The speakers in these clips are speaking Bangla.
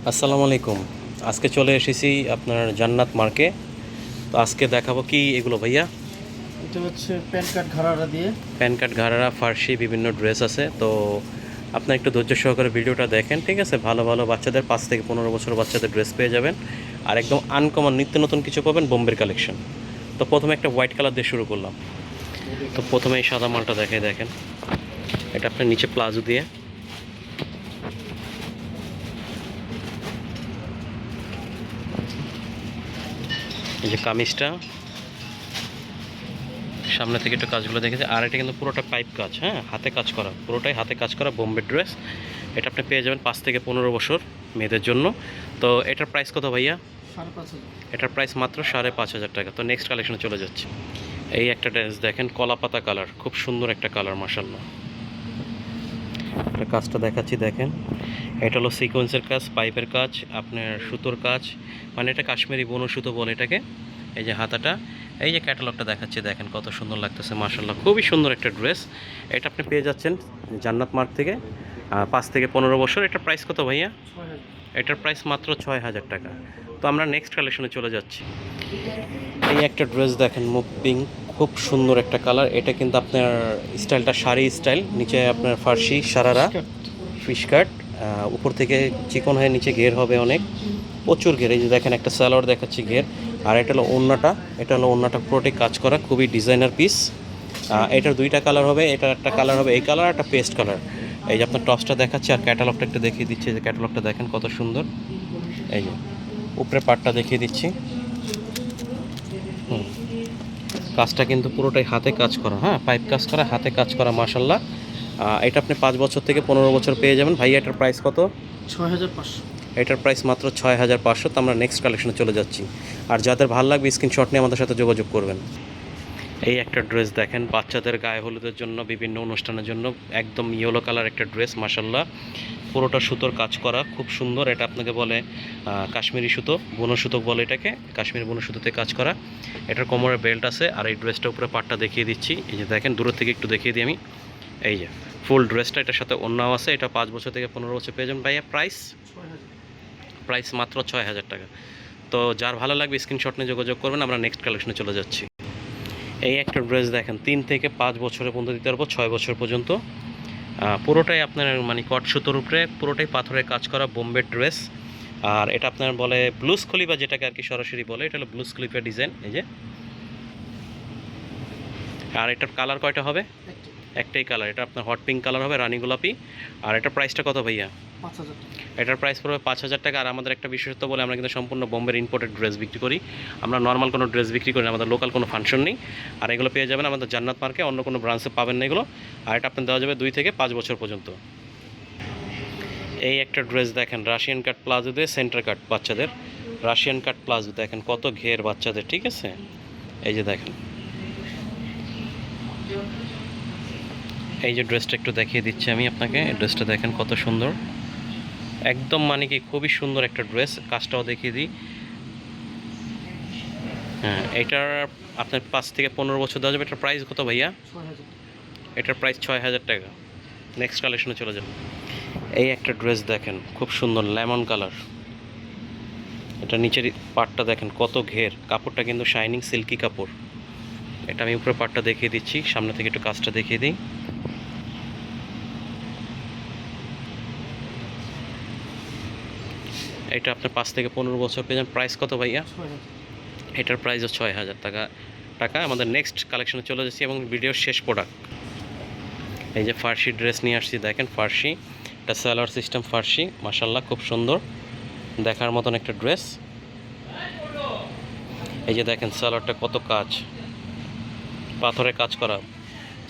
আসসালামু আলাইকুম। আজকে চলে এসেছি আপনার জান্নাত মার্কে। তো আজকে দেখাবো কি এগুলো ভাইয়া? এটা হচ্ছে প্যান কার্ড ঘাড়ারা দিয়ে। প্যান কার্ড, ঘাড়ারা, ফার্সি বিভিন্ন ড্রেস আছে। তো আপনার একটু ধৈর্য সহকারে ভিডিওটা দেখেন, ঠিক আছে? ভালো ভালো বাচ্চাদের 5 থেকে 15 বছর বাচ্চাদের ড্রেস পেয়ে যাবেন। আর একদম আনকমন নিত্য নতুন কিছু পাবেন বোম্বের কালেকশন। তো প্রথমে একটা হোয়াইট কালার দিয়ে শুরু করলাম। তো প্রথমে এই সাদা মালটা দেখাই, দেখেন এটা আপনার নিচে প্লাজো দিয়ে, এই যে কামিজটা সামনে থেকে একটু কাজগুলো দেখেছি। আর এটা কিন্তু পুরোটা পাইপ কাজ, হ্যাঁ, হাতে কাজ করা, পুরোটাই হাতে কাজ করা বোম্বে ড্রেস। এটা আপনি পেয়ে যাবেন 5 থেকে 15 বছর মেয়েদের জন্য। তো এটার প্রাইস কত ভাইয়া? 5,500। এটার প্রাইস মাত্র 5,500 টাকা। তো নেক্সট কালেকশনে চলে যাচ্ছে। এই একটা ড্রেস দেখেন, কলা পাতা কালার, খুব সুন্দর একটা কালার, মাশাআল্লাহ। এটা কাজটা দেখাচ্ছি, দেখেন এটা হলো সিকোয়েন্সের কাজ, পাইপের কাজ, আপনার সুতোর কাজ, মানে এটা কাশ্মীরি বনো সুতো বলে এটাকে। এই যে হাতাটা, এই যে ক্যাটালগটা দেখাচ্ছে, দেখেন কত সুন্দর লাগতেছে, মাশাআল্লাহ, খুবই সুন্দর একটা ড্রেস। এটা আপনি পেয়ে যাচ্ছেন জান্নাত মার্ক থেকে। 5 থেকে 15 বছর। এটার প্রাইস কত ভাইয়া? 6,000। এটার প্রাইস মাত্র 6,000 টাকা। তো আমরা নেক্সট কালেকশনে চলে যাচ্ছি। এই একটা ড্রেস দেখেন, মুভ পিঙ্ক, খুব সুন্দর একটা কালার। এটা কিন্তু আপনার স্টাইলটা শাড়ি স্টাইল, নিচে আপনার ফার্সি সারারা স্কার্ট। ফিশ কাট, উপর থেকে চিকন হয়ে নিচে ঘের হবে অনেক, প্রচুর ঘের। এই যে দেখেন একটা সালোয়ার দেখাচ্ছি ঘের। আর এটা হলো ওড়নাটা, এটা হলো ওড়নাটা পুরোটাই কাজ করা, খুবই ডিজাইনার পিস। এটার দুইটা কালার হবে, এটার একটা কালার হবে এই কালার, একটা পেস্ট কালার। এই যে আপনার টপসটা দেখাচ্ছি, আর ক্যাটালগটা একটু দেখিয়ে দিচ্ছি। যে ক্যাটালগটা দেখেন কত সুন্দর। এই যে উপরে পাটটা দেখিয়ে দিচ্ছি। হুম, কাজটা কিন্তু পুরোটাই হাতে কাজ করা, হ্যাঁ, পাইপ কাজ করা, হাতে কাজ করা, মাশাল্লাহ। এটা আপনি 5 বছর থেকে 15 বছর পেয়ে যাবেন। ভাই এটার প্রাইস কত? 6,500। এটার প্রাইস মাত্র 6,500। তো আমরা নেক্সট কালেকশনে চলে যাচ্ছি। আর যাদের ভালো লাগবে স্ক্রিনশট নিয়ে আমাদের সাথে যোগাযোগ করবেন। এই একটা ড্রেস দেখেন, বাচ্চাদের গায়ে হলুদের জন্য, বিভিন্ন অনুষ্ঠানের জন্য, একদম ইয়েলো কালার একটা ড্রেস, মাশাল্লাহ, পুরোটা সুতোর কাজ করা, খুব সুন্দর। এটা আপনাকে বলে কাশ্মীরি সুতো, বুনো সুতো বলে এটাকে, কাশ্মীরি বুনো সুতোতে কাজ করা। এটার কোমরের বেল্ট আছে। আর এই ড্রেসটা উপরে পাটটা দেখিয়ে দিচ্ছি। এই যে দেখেন, দূরের থেকে একটু দেখিয়ে দিই আমি। এই যে ফুল ড্রেসটা, এটার সাথে অন্যও আছে। এটা 5 বছর থেকে 15 বছর পেয়ে যাবেন। ভাইয়া প্রাইস? 6,000। প্রাইস মাত্র 6,000 টাকা। তো যার ভালো লাগবে স্ক্রিনশট নিয়ে যোগাযোগ করবেন। আমরা নেক্সট কালেকশনে চলে যাচ্ছি। এই একটা ড্রেস দেখেন, 3 থেকে 5 বছরের পর্যন্ত দিতে পারবো, 6 বছর পর্যন্ত। পুরোটাই আপনার মানে কট সুতোর উপরে, পুরোটাই পাথরের কাজ করা বোম্বে ড্রেস। আর এটা আপনার বলে ব্লুজ খলিফা, যেটাকে আর কি সরাসরি বলে, এটা হলো ব্লুজ খলিফা ডিজাইন। এই যে, আর এটার কালার কয়টা হবে? একটা। একটাই কালার, এটা আপনার হট পিঙ্ক কালার হবে, রানী গোলাপি। আর এটার প্রাইসটা কত ভাইয়া? 5,000 টাকা। এটার প্রাইস পড়বে 5,000 টাকা। আর আমাদের একটা বিশেষত্ব বলে, আমরা কিন্তু সম্পূর্ণ বোম্বের ইম্পোর্টেড ড্রেস বিক্রি করি। আমরা নর্মাল কোনো ড্রেস বিক্রি করি না, আমাদের লোকাল কোনো ফাংশন নেই। আর এগুলো পেয়ে যাবেন আমাদের জান্নাত মার্কে, অন্য কোনো ব্রাঞ্চে পাবেন না এগুলো। আর এটা আপনার দেওয়া যাবে 2 থেকে 5 বছর পর্যন্ত। এই একটা ড্রেস দেখেন, রাশিয়ান কাট প্লাজো দিয়ে সেন্টার কাট বাচ্চাদের, রাশিয়ান কাট প্লাজো দেখেন কত ঘের বাচ্চাদের, ঠিক আছে? এই যে দেখেন, এই যে ড্রেসটা একটু দেখিয়ে দিচ্ছি আমি আপনাকে। এই ড্রেসটা দেখেন কত সুন্দর, একদম মানে কি খুবই সুন্দর একটা ড্রেস। কাজটাও দেখিয়ে দিই। হ্যাঁ, এটার আপনার 5 থেকে 15 বছর দেওয়া যাবে। এটার প্রাইস কত ভাইয়া? 6,000 টাকা। এটার প্রাইস 6,000 টাকা। নেক্সট কালেকশনে চলে যাবে। এই একটা ড্রেস দেখেন, খুব সুন্দর লেমন কালার। এটা নিচের পার্টটা দেখেন কত ঘের, কাপড়টা কিন্তু শাইনিং সিল্কি কাপড়। এটা আমি উপরে পার্টটা দেখিয়ে দিচ্ছি, সামনে থেকে একটু কাজটা দেখিয়ে দিই। এটা আপনার 5 থেকে 15 বছর পেয়ে যান। প্রাইস কত ভাইয়া? 6,000 এটার প্রাইসও 6,000 টাকা। আমাদের নেক্সট কালেকশনে চলে যাচ্ছি এবং ভিডিওর শেষ প্রোডাক্ট। এই যে ফার্সি ড্রেস নিয়ে আসছি, দেখেন ফার্সি, এটা সালোয়ার সিস্টেম ফার্সি, মাশাল্লাহ, খুব সুন্দর দেখার মতন একটা ড্রেস। এই যে দেখেন সালোয়ারটা কত কাজ, পাথরে কাজ করা,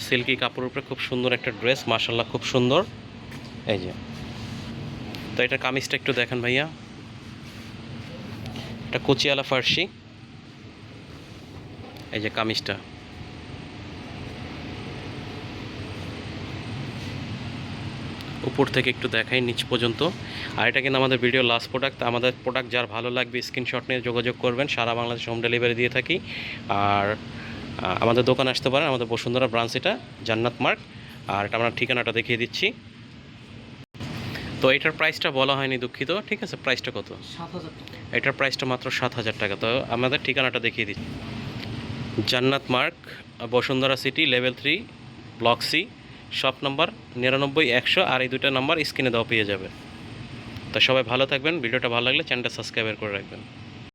সিল্কি কাপড়ের উপরে খুব সুন্দর একটা ড্রেস, মাশাল্লাহ, খুব সুন্দর। এই যে, তো এটা কামিজটা একটু দেখেন ভাইয়া, এটা কুচিয়ালা ফার্সি। এই যে কামিজটা, উপর থেকে একটু দেখাই নিচ পর্যন্ত। আর এটা কিন্তু আমাদের ভিডিও লাস্ট প্রোডাক্ট। আমাদের প্রোডাক্ট যার ভালো লাগবে স্ক্রিনশট নিয়ে যোগাযোগ করবেন। সারা বাংলাদেশ হোম ডেলিভারি দিয়ে থাকি। আর আমাদের দোকানে আসতে পারেন, আমাদের বসুন্ধরা ব্রাঞ্চ, এটা জান্নাত মার্ক। আর এটা আমরা ঠিকানাটা দেখিয়ে দিচ্ছি। তো এটার প্রাইসটা বলা হয়নি, দুঃখিত। ঠিক আছে, প্রাইসটা কত? 7,000 টাকা। এটার প্রাইসটা মাত্র 7,000 টাকা। তো আমাদের ঠিকানাটা দেখিয়ে দিচ্ছি। Jannat Mark, Bashundhara City, level 3, block C, shop number 99 100, আর এই দুটো নাম্বার স্ক্রিনে দেওয়া পেয়ে যাবে। তো সবাই ভালো থাকবেন। ভিডিওটা ভালো লাগলে চ্যানেলটা সাবস্ক্রাইব করে রাখবেন।